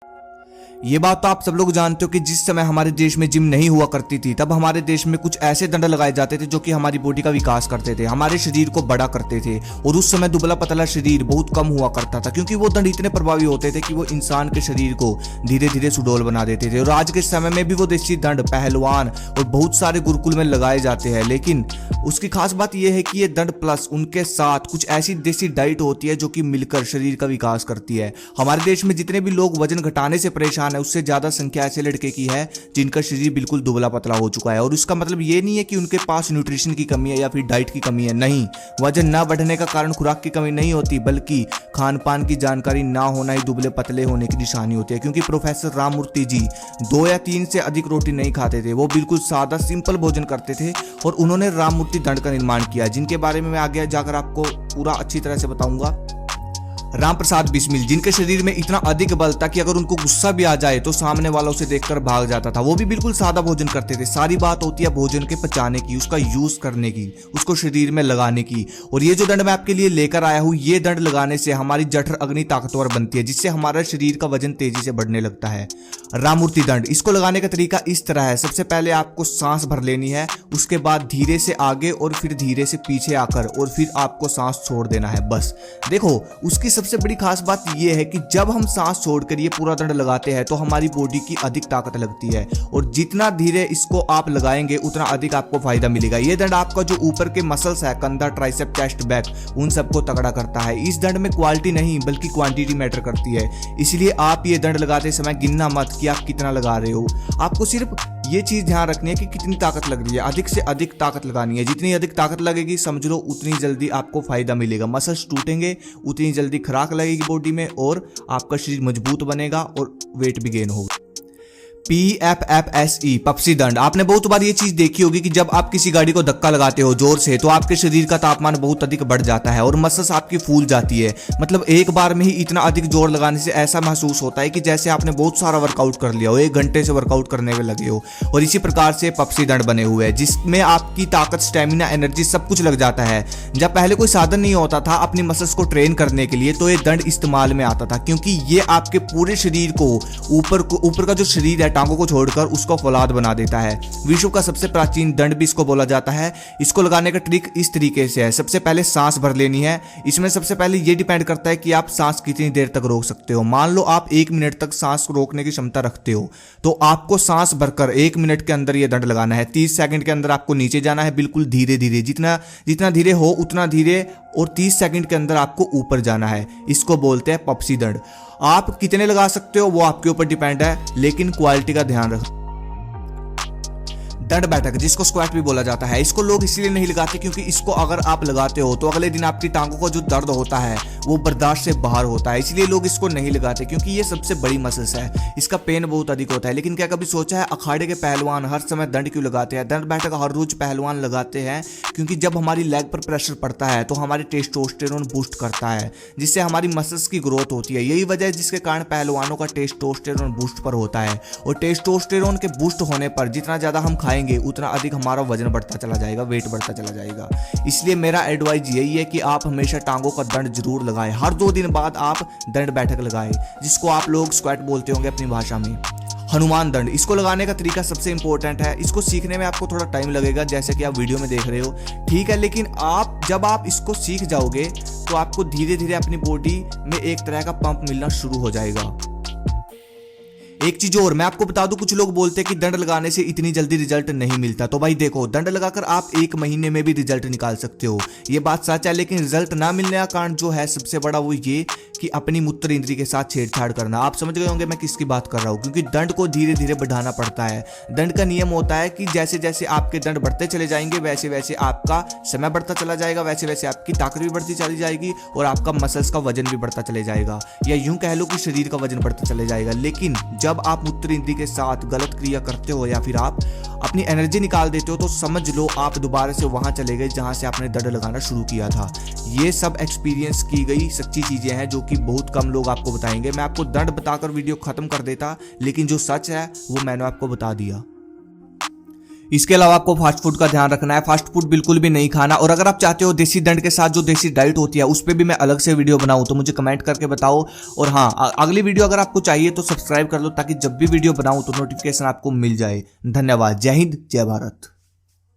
ये बात तो आप सब लोग जानते हो कि जिस समय हमारे देश में जिम नहीं हुआ करती थी तब हमारे देश में कुछ ऐसे दंड लगाए जाते थे जो कि हमारी बॉडी का विकास करते थे, हमारे शरीर को बड़ा करते थे। और उस समय दुबला पतला शरीर बहुत कम हुआ करता था क्योंकि वो दंड इतने प्रभावी होते थे कि वो इंसान के शरीर को धीरे धीरे सुडौल बना देते थे। और आज के समय में भी वो देसी दंड पहलवान और बहुत सारे गुरुकुल में लगाए जाते हैं, लेकिन उसकी खास बात यह है कि ये दंड प्लस उनके साथ कुछ ऐसी देसी डाइट होती है जो कि मिलकर शरीर का विकास करती है। हमारे देश में जितने भी लोग वजन घटाने से परेशान है उससे ज्यादा संख्या ऐसे लड़के की है जिनका शरीर बिल्कुल दुबला पतला हो चुका है। और उसका मतलब ये नहीं है कि उनके पास न्यूट्रिशन की कमी है या फिर डाइट की कमी है, नहीं। वजन ना बढ़ने का कारण खुराक की कमी नहीं होती बल्कि खान पान की जानकारी ना होना ही दुबले पतले होने की निशानी होती है। क्योंकि प्रोफेसर राममूर्ति जी 2 या 3 से अधिक रोटी नहीं खाते थे, वो बिल्कुल सादा सिंपल भोजन करते थे और उन्होंने राममूर्ति दंड का निर्माण किया, जिनके बारे में मैं आगे जाकर आपको पूरा अच्छी तरह से बताऊंगा। राम प्रसाद बिस्मिल, जिनके शरीर में इतना अधिक बल था कि अगर उनको गुस्सा भी आ जाए तो सामने वाला उसे देखकर भाग जाता था। वो भी बिल्कुल सादा भोजन करते थे। सारी बात होती है भोजन के पचाने की, उसका यूज करने की, उसको शरीर में लगाने की। और ये जो दंड मैं आपके लिए लेकर आया हूं, ये दंड लगाने से हमारी जठर अग्नि ताकतवर बनती है, जिससे हमारा शरीर का वजन तेजी से बढ़ने लगता है। राममूर्ति दंड, इसको लगाने का तरीका इस तरह है। सबसे पहले आपको सांस भर लेनी है, उसके बाद धीरे से आगे और फिर धीरे से पीछे आकर और फिर आपको सांस छोड़ देना है, बस। देखो उसकी सबसे बड़ी खास बात यह है कि जब हम सांस छोड़कर ये पूरा दंड लगाते हैं तो हमारी बॉडी की अधिक ताकत लगती है और जितना धीरे इसको आप लगाएंगे उतना अधिक आपको फायदा मिलेगा। ये दंड आपका जो ऊपर के मसल्स है, कंधा, ट्राइसेप, चेस्ट, बैक, उन सबको तगड़ा करता है। इस दंड में क्वालिटी नहीं बल्कि क्वांटिटी मैटर करती है, इसलिए आप ये दंड लगाते समय गिनना मत कि आप कितना लगा रहे हो। आपको सिर्फ ये चीज ध्यान रखनी है कि कितनी ताकत लग रही है, अधिक से अधिक ताकत लगानी है। जितनी अधिक ताकत लगेगी समझ लो उतनी जल्दी आपको फायदा मिलेगा। मसल्स टूटेंगे, उतनी जल्दी खुराक लगेगी बॉडी में और आपका शरीर मजबूत बनेगा और वेट भी गेन होगा। PFFSE पप्सी दंड, आपने बहुत बार ये चीज देखी होगी कि जब आप किसी गाड़ी को धक्का लगाते हो जोर से तो आपके शरीर का तापमान बहुत अधिक बढ़ जाता है और मसल्स आपकी फूल जाती है। मतलब एक बार में ही इतना अधिक जोर लगाने से ऐसा महसूस होता है कि जैसे आपने बहुत सारा वर्कआउट कर लिया हो, 1 घंटे से वर्कआउट करने में लगे हो। और इसी प्रकार से पप्सी दंड बने हुए हैं जिसमें आपकी ताकत, स्टेमिना, एनर्जी सब कुछ लग जाता है। जब पहले कोई साधन नहीं होता था अपनी मसल्स को ट्रेन करने के लिए तो ये दंड इस्तेमाल में आता था, क्योंकि ये आपके पूरे शरीर को ऊपर का जो शरीर है टांगों को छोड़कर उसको फौलाद बना देता है। विश्व का सबसे प्राचीन दंड भी इसको बोला जाता है। इसको लगाने का ट्रिक इस तरीके से है। सबसे पहले सांस भर लेनी है। इसमें सबसे पहले ये डिपेंड करता है कि आप सांस कितनी देर तक रोक सकते हो। मान लो आप 1 मिनट तक सांस रोकने की क्षमता रखते हो तो आपको सांस भरकर 1 मिनट के अंदर ये दंड लगाना है। 30 सेकंड के अंदर आपको नीचे जाना है, बिल्कुल धीरे धीरे, जितना धीरे हो उतना धीरे, और 30 सेकंड के अंदर आपको ऊपर जाना है। इसको बोलते हैं पप्सी दंड। आप कितने लगा सकते हो वो आपके ऊपर डिपेंड है, लेकिन क्वालिटी का ध्यान रखो। दंड बैठक, जिसको स्क्वाट भी बोला जाता है, इसको लोग इसलिए नहीं लगाते क्योंकि इसको अगर आप लगाते हो तो अगले दिन आपकी टांगों का जो दर्द होता है वो बर्दाश्त से बाहर होता है, इसलिए लोग इसको नहीं लगाते क्योंकि ये सबसे बड़ी मसल्स है, इसका पेन बहुत अधिक होता है। लेकिन क्या कभी सोचा है अखाड़े के पहलवान हर समय दंड क्यों लगाते हैं? दंड बैठक हर रोज पहलवान लगाते हैं क्योंकि जब हमारी लेग पर प्रेशर पड़ता है तो हमारे टेस्टोस्टेरोन बूस्ट करता है, जिससे हमारी मसल्स की ग्रोथ होती है। यही वजह है जिसके कारण पहलवानों का टेस्टोस्टेरोन बूस्ट पर होता है। और टेस्टोस्टेरोन के बूस्ट होने पर जितना ज्यादा हम खाएंगे उतना अधिक हमारा वजन बढ़ता चला जाएगा, वेट बढ़ता चला जाएगा। इसलिए मेरा एडवाइस यही है कि आप हमेशा टांगों का दंड जरूर लगाएं। हर 2 दिन बाद आप दंड बैठक लगाएं, जिसको आप लोग स्क्वाट बोलते होंगे अपनी भाषा में। हनुमान दंड, इसको लगाने का तरीका सबसे इंपॉर्टेंट है। इसको सीखने में आपको थोड़ा टाइम लगेगा जैसे कि आप वीडियो में देख रहे हो, ठीक है, लेकिन जब आप इसको सीख जाओगे तो आपको धीरे धीरे अपनी बॉडी में एक तरह का पंप मिलना शुरू हो जाएगा। एक चीज और मैं आपको बता दूं, कुछ लोग बोलते हैं कि दंड लगाने से इतनी जल्दी रिजल्ट नहीं मिलता। तो भाई देखो, दंड लगाकर आप 1 महीने में भी रिजल्ट निकाल सकते हो, ये बात सच है। लेकिन रिजल्ट ना मिलने का कारण जो है सबसे बड़ा वो ये कि अपनी मूत्र इंद्री के साथ छेड़छाड़ करना। आप समझ गए होंगे मैं किसकी बात कर रहा हूं, क्योंकि दंड को धीरे धीरे बढ़ाना पड़ता है। दंड का नियम होता है कि जैसे जैसे आपके दंड बढ़ते चले जाएंगे वैसे वैसे आपका समय बढ़ता चला जाएगा, वैसे वैसे आपकी ताकत भी बढ़ती चली जाएगी और आपका मसल्स का वजन भी बढ़ता चले जाएगा, या यूं कह लो कि शरीर का वजन बढ़ता चले जाएगा। लेकिन जब आप मूत्र इंद्री के साथ गलत क्रिया करते हो या फिर आप अपनी एनर्जी निकाल देते हो तो समझ लो आप दोबारा से वहां चले गए जहां से आपने दंड लगाना शुरू किया था। ये सब एक्सपीरियंस की गई सच्ची चीजें हैं जो कि बहुत कम लोग आपको बताएंगे। मैं आपको दंड बताकर वीडियो खत्म कर देता, लेकिन जो सच है वो मैंने आपको बता दिया। इसके अलावा आपको फास्ट फूड का ध्यान रखना है, फास्ट फूड बिल्कुल भी नहीं खाना। और अगर आप चाहते हो देसी दंड के साथ जो देसी डाइट होती है उस पर भी मैं अलग से वीडियो बनाऊं तो मुझे कमेंट करके बताओ। और हाँ, अगली वीडियो अगर आपको चाहिए तो सब्सक्राइब कर लो ताकि जब भी वीडियो बनाऊं तो नोटिफिकेशन आपको मिल जाए। धन्यवाद। जय हिंद, जय भारत।